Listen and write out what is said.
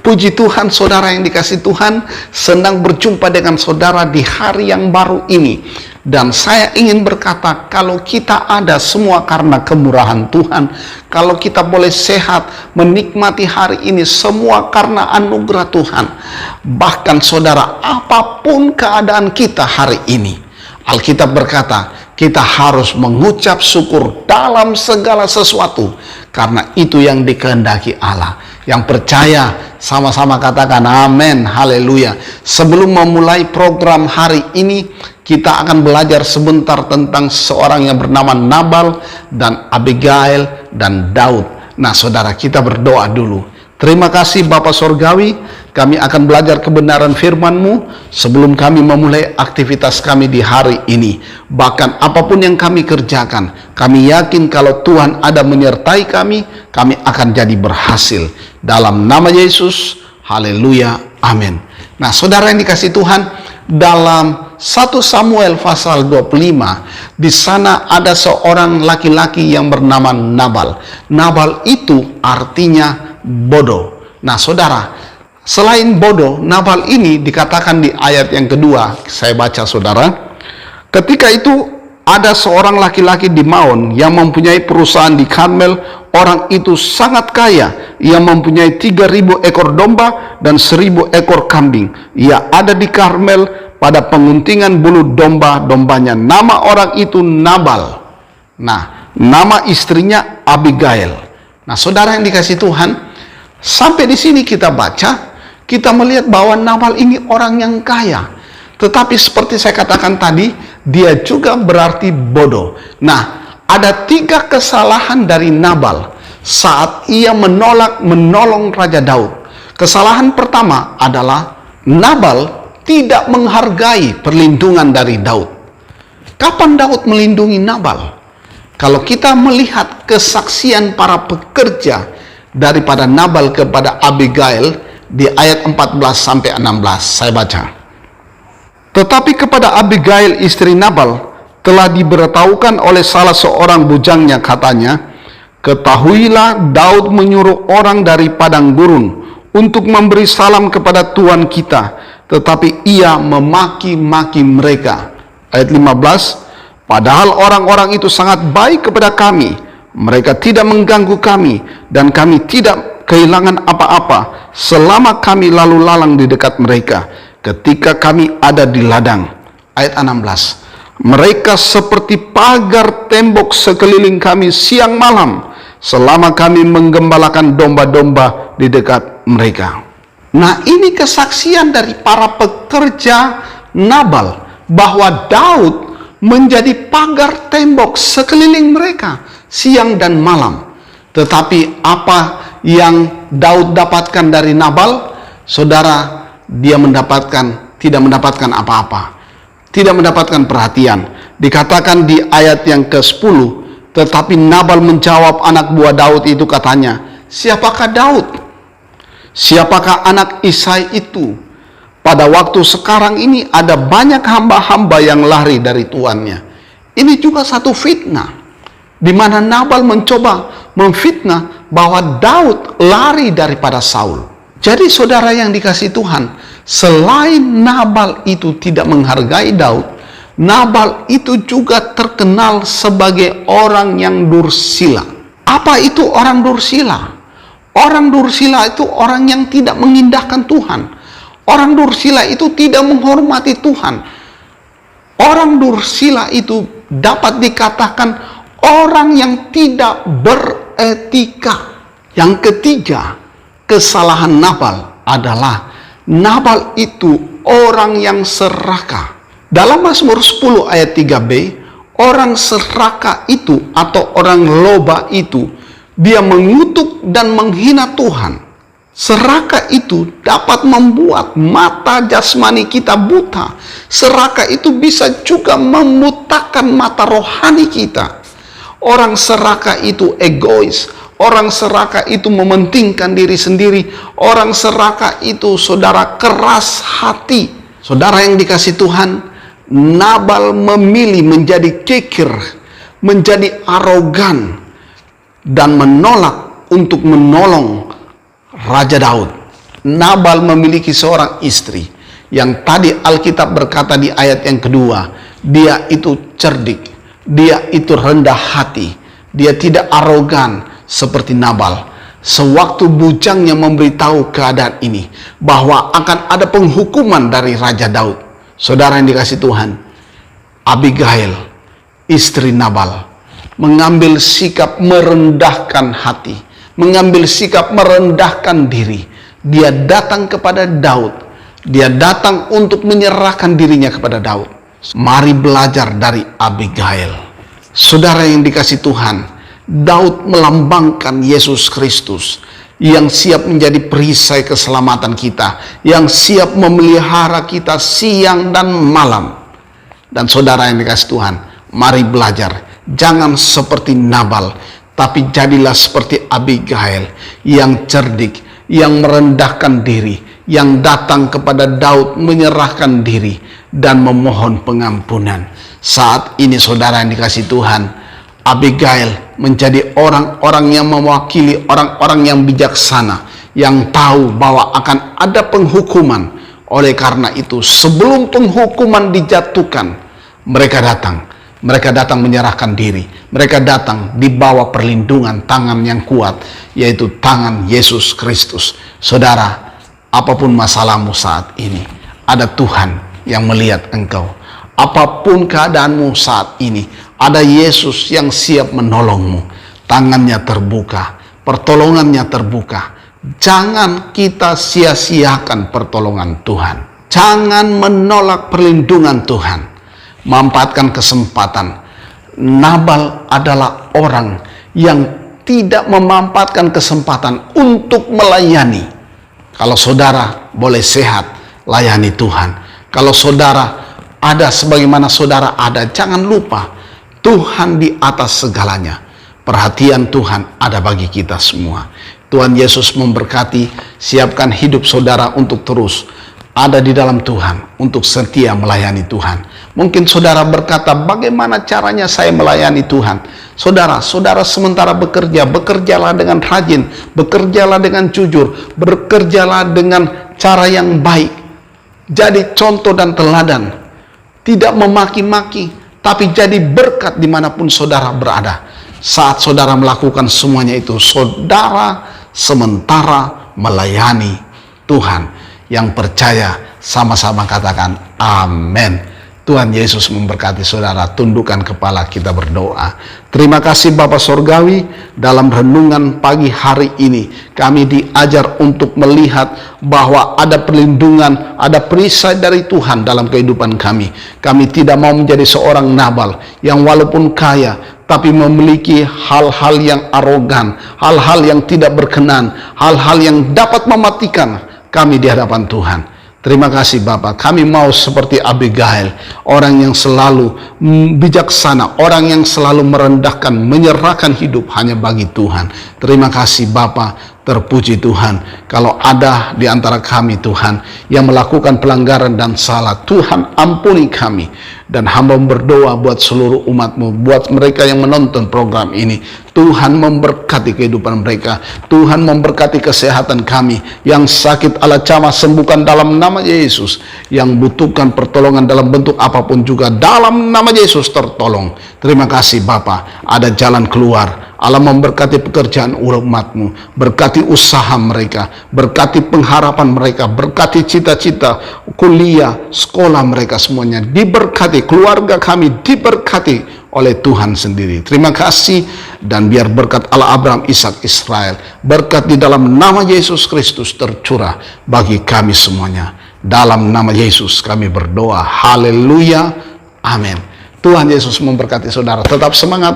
Puji Tuhan, saudara yang dikasihi Tuhan, senang berjumpa dengan saudara di hari yang baru ini. Dan saya ingin berkata, kalau kita ada semua karena kemurahan Tuhan, kalau kita boleh sehat, menikmati hari ini semua karena anugerah Tuhan. Bahkan saudara, apapun keadaan kita hari ini, Alkitab berkata, kita harus mengucap syukur dalam segala sesuatu, karena itu yang dikehendaki Allah. Yang percaya, sama-sama katakan amin, haleluya. Sebelum memulai program hari ini, kita akan belajar sebentar tentang seorang yang bernama Nabal dan Abigail dan Daud. Nah saudara, kita berdoa dulu. Terima kasih Bapa Sorgawi, kami akan belajar kebenaran firman-Mu sebelum kami memulai aktivitas kami di hari ini. Bahkan apapun yang kami kerjakan, kami yakin kalau Tuhan ada menyertai kami, kami akan jadi berhasil. Dalam nama Yesus, haleluya, amin. Nah saudara yang dikasihi Tuhan, dalam 1 Samuel pasal 25, di sana ada seorang laki-laki yang bernama Nabal. Nabal itu artinya bodoh. Nah saudara, selain bodoh, Nabal ini dikatakan di ayat yang kedua, saya baca saudara. Ketika itu ada seorang laki-laki di Maon yang mempunyai perusahaan di Karmel. Orang itu sangat kaya, ia mempunyai 3.000 ekor domba dan 1.000 ekor kambing. Ia ada di Karmel pada penguntingan bulu domba-dombanya. Nama orang itu Nabal. Nah, nama istrinya Abigail. Nah, saudara yang dikasihi Tuhan, sampai di sini kita baca, kita melihat bahwa Nabal ini orang yang kaya. Tetapi seperti saya katakan tadi, dia juga berarti bodoh. Nah, ada 3 kesalahan dari Nabal saat ia menolong Raja Daud. Kesalahan pertama adalah Nabal tidak menghargai perlindungan dari Daud. Kapan Daud melindungi Nabal? Kalau kita melihat kesaksian para pekerja daripada Nabal kepada Abigail di ayat 14-16, saya baca. Tetapi kepada Abigail istri Nabal telah diberitahukan oleh salah seorang bujangnya, katanya, ketahuilah Daud menyuruh orang dari padang gurun untuk memberi salam kepada Tuhan kita, tetapi ia memaki-maki mereka. Ayat 15, padahal orang-orang itu sangat baik kepada kami, mereka tidak mengganggu kami, dan kami tidak kehilangan apa-apa selama kami lalu lalang di dekat mereka, ketika kami ada di ladang. Ayat 16, mereka seperti pagar tembok sekeliling kami siang malam, selama kami menggembalakan domba-domba di dekat mereka. Nah, ini kesaksian dari para pekerja Nabal, bahwa Daud menjadi pagar tembok sekeliling mereka siang dan malam. Tetapi apa yang Daud dapatkan dari Nabal? Saudara, dia tidak mendapatkan apa-apa. Tidak mendapatkan perhatian. Dikatakan di ayat yang ke-10, tetapi Nabal menjawab anak buah Daud itu, katanya, siapakah Daud? Siapakah anak Isai itu? Pada waktu sekarang ini ada banyak hamba-hamba yang lari dari tuannya. Ini juga satu fitnah, di mana Nabal mencoba memfitnah bahwa Daud lari daripada Saul. Jadi saudara yang dikasihi Tuhan, selain Nabal itu tidak menghargai Daud, Nabal itu juga terkenal sebagai orang yang dursila. Apa itu orang dursila? Orang dursila itu orang yang tidak mengindahkan Tuhan. Orang dursila itu tidak menghormati Tuhan. Orang dursila itu dapat dikatakan orang yang tidak beretika. Yang ketiga, kesalahan Nabal adalah Nabal itu orang yang serakah. Dalam Mazmur 10 ayat 3b, orang serakah itu atau orang loba itu, dia mengutuk dan menghina Tuhan. Serakah itu dapat membuat mata jasmani kita buta. Serakah itu bisa juga membutakan mata rohani kita. Orang serakah itu egois. Orang serakah itu mementingkan diri sendiri. Orang serakah itu, saudara, keras hati. Saudara yang dikasihi Tuhan, Nabal memilih menjadi kikir, menjadi arogan, dan menolak untuk menolong Raja Daud. Nabal memiliki seorang istri yang tadi Alkitab berkata di ayat yang kedua, dia itu cerdik, dia itu rendah hati, dia tidak arogan seperti Nabal. Sewaktu bujangnya memberitahu keadaan ini, bahwa akan ada penghukuman dari Raja Daud, saudara yang dikasih Tuhan, Abigail, istri Nabal, mengambil sikap merendahkan hati, mengambil sikap merendahkan diri. Dia datang kepada Daud, dia datang untuk menyerahkan dirinya kepada Daud. Mari belajar dari Abigail. Saudara yang dikasih Tuhan, Daud melambangkan Yesus Kristus yang siap menjadi perisai keselamatan kita, yang siap memelihara kita siang dan malam. Dan saudara yang dikasih Tuhan, mari belajar, jangan seperti Nabal, tapi jadilah seperti Abigail yang cerdik, yang merendahkan diri, yang datang kepada Daud menyerahkan diri dan memohon pengampunan. Saat ini saudara yang dikasih Tuhan, Abigail menjadi orang-orang yang mewakili orang-orang yang bijaksana, yang tahu bahwa akan ada penghukuman. Oleh karena itu, sebelum penghukuman dijatuhkan, mereka datang menyerahkan diri. Mereka datang di bawah perlindungan tangan yang kuat, yaitu tangan Yesus Kristus. Saudara, apapun masalahmu saat ini, ada Tuhan yang melihat engkau. Apapun keadaanmu saat ini, ada Yesus yang siap menolongmu. Tangannya terbuka, pertolongannya terbuka. Jangan kita sia-siakan pertolongan Tuhan. Jangan menolak perlindungan Tuhan. Manfaatkan kesempatan. Nabal adalah orang yang tidak memanfaatkan kesempatan untuk melayani. Kalau saudara boleh sehat, layani Tuhan. Kalau saudara ada sebagaimana saudara ada, jangan lupa Tuhan di atas segalanya. Perhatian Tuhan ada bagi kita semua. Tuhan Yesus memberkati. Siapkan hidup saudara untuk terus ada di dalam Tuhan, untuk setia melayani Tuhan. Mungkin saudara berkata, bagaimana caranya saya melayani Tuhan? Saudara sementara bekerja, bekerjalah dengan rajin, bekerjalah dengan jujur, bekerjalah dengan cara yang baik. Jadi contoh dan teladan, tidak memaki-maki, tapi jadi berkat dimanapun saudara berada. Saat saudara melakukan semuanya itu, saudara sementara melayani Tuhan. Yang percaya sama-sama katakan amin. Tuhan Yesus memberkati saudara. Tundukkan kepala, kita berdoa. Terima kasih Bapa Sorgawi, dalam renungan pagi hari ini kami diajar untuk melihat bahwa ada perlindungan, ada perisai dari Tuhan dalam kehidupan kami. Kami tidak mau menjadi seorang Nabal yang walaupun kaya tapi memiliki hal-hal yang arogan, hal-hal yang tidak berkenan, hal-hal yang dapat mematikan kami di hadapan Tuhan. Terima kasih Bapak, kami mau seperti Abigail, orang yang selalu bijaksana, orang yang selalu merendahkan, menyerahkan hidup hanya bagi Tuhan. Terima kasih Bapak, terpuji Tuhan. Kalau ada di antara kami Tuhan yang melakukan pelanggaran dan salah, Tuhan ampuni kami. Dan hamba berdoa buat seluruh umat-Mu, buat mereka yang menonton program ini. Tuhan memberkati kehidupan mereka. Tuhan memberkati kesehatan kami. Yang sakit Allah jamah sembuhkan dalam nama Yesus. Yang butuhkan pertolongan dalam bentuk apapun juga, dalam nama Yesus tertolong. Terima kasih Bapa, ada jalan keluar. Allah memberkati pekerjaan umat-Mu, berkati usaha mereka, berkati pengharapan mereka, berkati cita-cita kuliah, sekolah mereka semuanya diberkati, keluarga kami diberkati oleh Tuhan sendiri. Terima kasih, dan biar berkat Allah Abraham, Ishak, Israel, berkat di dalam nama Yesus Kristus tercurah bagi kami semuanya. Dalam nama Yesus kami berdoa. Haleluya. Amin. Tuhan Yesus memberkati saudara. Tetap semangat.